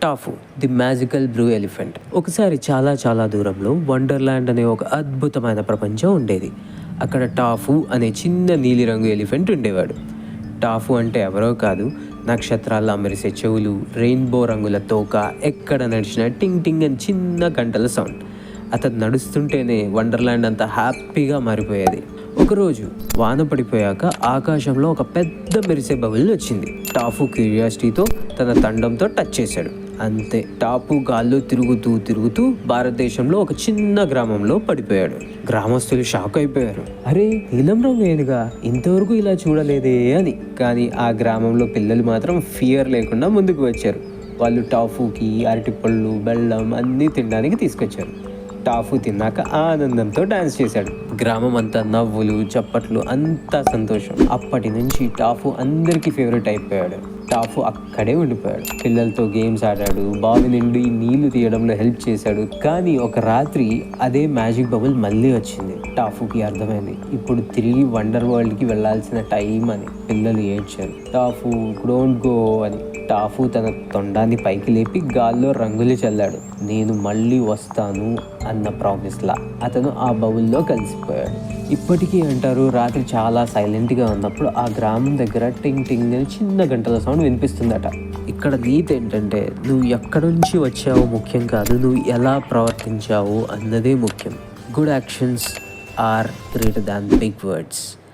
టాఫు the magical blue elephant. ఒకసారి చాలా చాలా దూరంలో వండర్లాండ్ అనే ఒక అద్భుతమైన ప్రపంచం ఉండేది. అక్కడ టాఫు అనే చిన్న నీలిరంగు ఎలిఫెంట్ ఉండేవాడు. టాఫు అంటే ఎవరో కాదు, నక్షత్రాల్లో మెరిసే చెవులు, రెయిన్బో రంగుల తోక, ఎక్కడ నడిచిన టింగ్ టింగ్ అని చిన్న గంటల సౌండ్. అతను నడుస్తుంటేనే వండర్లాండ్ అంతా హ్యాపీగా మారిపోయేది. ఒకరోజు వాన పడిపోయాక ఆకాశంలో ఒక పెద్ద మెరిసే బబుల్ వచ్చింది. టాఫు క్యూరియాసిటీతో తన తండంతో టచ్ చేశాడు. అంతే, టాపు గాల్లో తిరుగుతూ తిరుగుతూ భారతదేశంలో ఒక చిన్న గ్రామంలో పడిపోయాడు. గ్రామస్తులు షాక్ అయిపోయారు. అరే, నీలం రంగు ఏనుగా, ఇంతవరకు ఇలా చూడలేదే అని. కానీ ఆ గ్రామంలో పిల్లలు మాత్రం ఫియర్ లేకుండా ముందుకు వచ్చారు. వాళ్ళు టాఫుకి అరటిపళ్ళు, బెల్లం అన్నీ తినడానికి తీసుకొచ్చారు. టాఫు తిన్నాక ఆనందంతో డాన్స్ చేశాడు. గ్రామం అంతా నవ్వులు, చప్పట్లు, అంతా సంతోషం. అప్పటి నుంచి టాఫు అందరికీ ఫేవరెట్ అయిపోయాడు. టాఫు అక్కడే ఉండిపోయాడు. పిల్లలతో గేమ్స్ ఆడాడు, బావి నుండి నీళ్లు తీయడంలో హెల్ప్ చేశాడు. కానీ ఒక రాత్రి అదే మ్యాజిక్ బబుల్ మళ్ళీ వచ్చింది. టాఫుకి అర్థమైంది, ఇప్పుడు తిరిగి వండర్ వరల్డ్కి వెళ్ళాల్సిన టైం అని. పిల్లలు ఏడ్చారు. టాఫు డోంట్ గో అని. టాఫు తన తొండాన్ని పైకి లేపి గాల్లో రంగులు చల్లాడు. నేను మళ్ళీ వస్తాను అన్న ప్రామిస్లా అతను ఆ బౌల్లో కలిసిపోయాడు. ఇప్పటికీ అంటారు, రాత్రి చాలా సైలెంట్గా ఉన్నప్పుడు ఆ గ్రామం దగ్గర టింగ్ టింగ్ అని చిన్న గంటల సౌండ్ వినిపిస్తుందట. ఇక్కడ నీతి ఏంటంటే, నువ్వు ఎక్కడి నుంచి వచ్చావో ముఖ్యం కాదు, నువ్వు ఎలా ప్రవర్తించావు అన్నదే ముఖ్యం. Good actions are greater than big words.